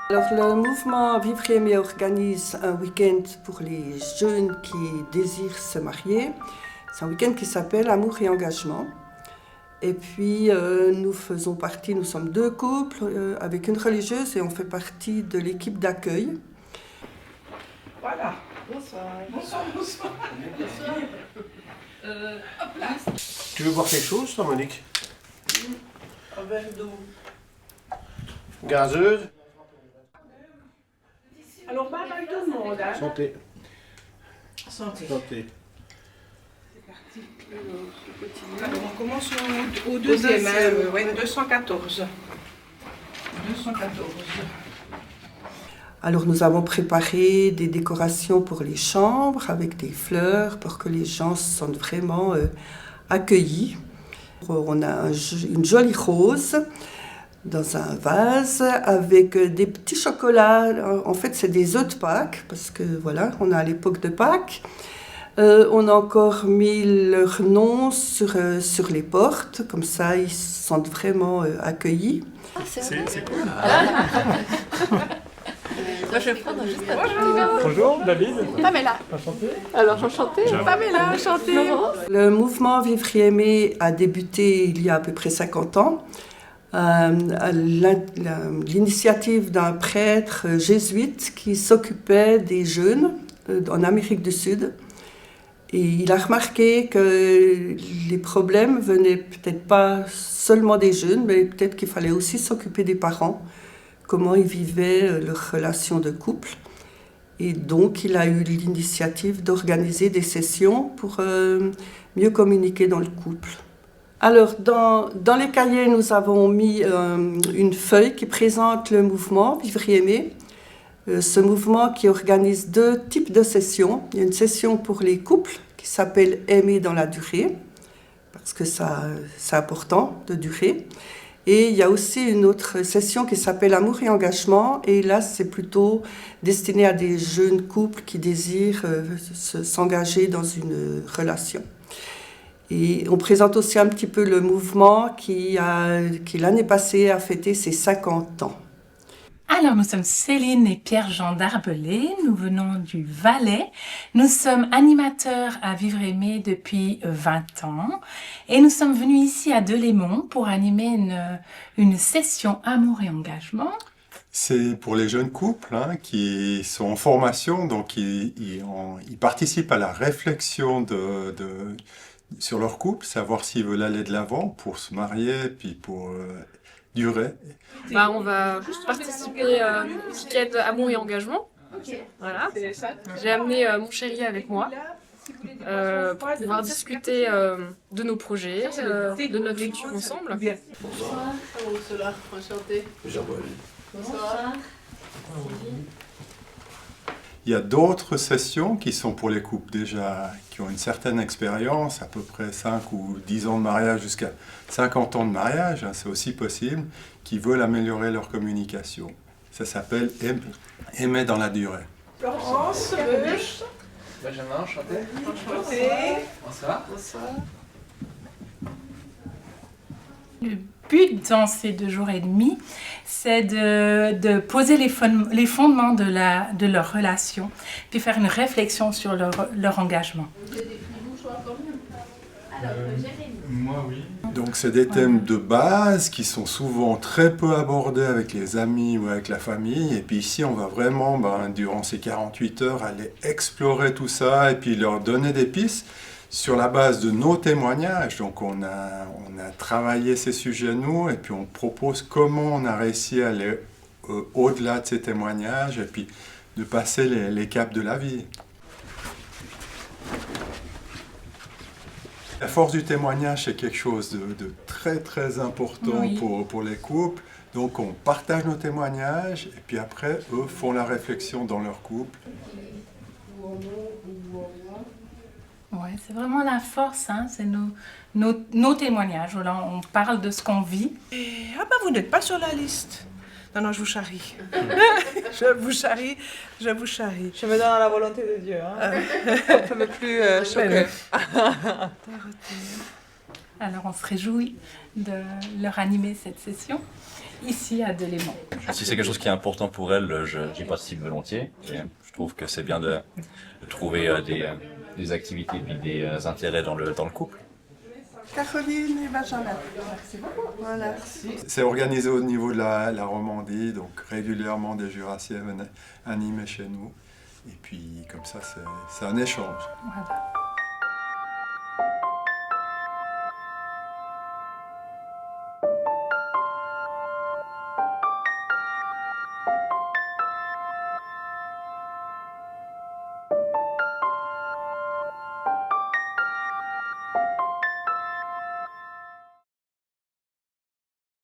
Alors, le mouvement Vivre et Aimer organise un week-end pour les jeunes qui désirent se marier. C'est un week-end qui s'appelle Amour et Engagement. Et puis, nous faisons partie, nous sommes deux couples avec une religieuse et on fait partie de l'équipe d'accueil. Voilà. Bonsoir. Bonsoir, bonsoir. Bonsoir. Hop là. Tu veux boire quelque chose, toi, Monique? Un verre d'eau. Gazeuse? Alors, bye bye tout le monde. Hein. Santé. Santé. Santé. C'est parti. Alors, on commence au deuxième, ouais, 214. 214. Alors, nous avons préparé des décorations pour les chambres avec des fleurs pour que les gens se sentent vraiment accueillis. On a une jolie rose dans un vase avec des petits chocolats. En fait, c'est des œufs de Pâques parce que voilà, on est à l'époque de Pâques. On a encore mis leur nom sur les portes, comme ça ils se sentent vraiment accueillis. Ah, c'est cool. Moi, je vais prendre juste un Bonjour, David. Pamela. Enchanté. Alors, enchantée. Pamela, enchantée. Le mouvement Vivre et Aimer a débuté il y a à peu près 50 ans. À l'initiative d'un prêtre jésuite qui s'occupait des jeunes en Amérique du Sud. Et il a remarqué que les problèmes venaient peut-être pas seulement des jeunes, mais peut-être qu'il fallait aussi s'occuper des parents, comment ils vivaient leur relation de couple. Et donc, il a eu l'initiative d'organiser des sessions pour mieux communiquer dans le couple. Alors, dans les cahiers, nous avons mis une feuille qui présente le mouvement Vivre et Aimer. Ce mouvement qui organise deux types de sessions. Il y a une session pour les couples qui s'appelle Aimer dans la durée, parce que c'est important de durer. Et il y a aussi une autre session qui s'appelle Amour et Engagement. Et là, c'est plutôt destiné à des jeunes couples qui désirent s'engager dans une relation. Et on présente aussi un petit peu le mouvement qui l'année passée, a fêté ses 50 ans. Alors, nous sommes Céline et Pierre-Jean d'Arbelay, nous venons du Valais. Nous sommes animateurs à Vivre et Aimer depuis 20 ans et nous sommes venus ici à Delémont pour animer une session Amour et Engagement. C'est pour les jeunes couples qui sont en formation, donc ils participent à la réflexion sur leur couple, savoir s'ils veulent aller de l'avant pour se marier, puis pour durer. On va participer au week-end Amour et Engagement. Voilà. J'ai amené mon chéri avec moi pour pouvoir discuter de nos projets, de notre futur ensemble. Bonsoir. Comment cela? Enchantée. Jean-Paul. Bonsoir. Il y a d'autres sessions qui sont pour les couples déjà qui ont une certaine expérience, à peu près 5 ou 10 ans de mariage jusqu'à 50 ans de mariage, c'est aussi possible, qui veulent améliorer leur communication. Ça s'appelle Aimer dans la durée. Florence, Benjamin, enchanté. Enchanté. Bonsoir. Bonsoir. Le but dans ces 2 jours et demi, c'est de poser les fondements de leur relation, puis faire une réflexion sur leur engagement. Moi, oui. Donc, c'est des thèmes de base qui sont souvent très peu abordés avec les amis ou avec la famille. Et puis ici, on va vraiment, durant ces 48 heures, aller explorer tout ça et puis leur donner des pistes sur la base de nos témoignages. Donc, on a travaillé ces sujets, nous, et puis on propose comment on a réussi à aller au-delà de ces témoignages et puis de passer les caps de la vie. La force du témoignage, c'est quelque chose de très très important pour les couples. Donc on partage nos témoignages et puis après, eux font la réflexion dans leur couple. Ouais, c'est vraiment la force, c'est nos témoignages. Voilà, on parle de ce qu'on vit. Vous n'êtes pas sur la liste. Non, non, je vous charrie. Je vous charrie. Je me donne à la volonté de Dieu. Hein. On ne peut plus choquer. Alors on se réjouit de leur animer cette session ici à Delémont. Si c'est quelque chose qui est important pour elle, j'y participe volontiers. Et je trouve que c'est bien de trouver des activités et des intérêts dans le couple. Caroline et Benjamin. Merci beaucoup. Voilà. C'est organisé au niveau de la Romandie, donc régulièrement des Jurassiens venaient animer chez nous. Et puis comme ça, c'est un échange. Voilà.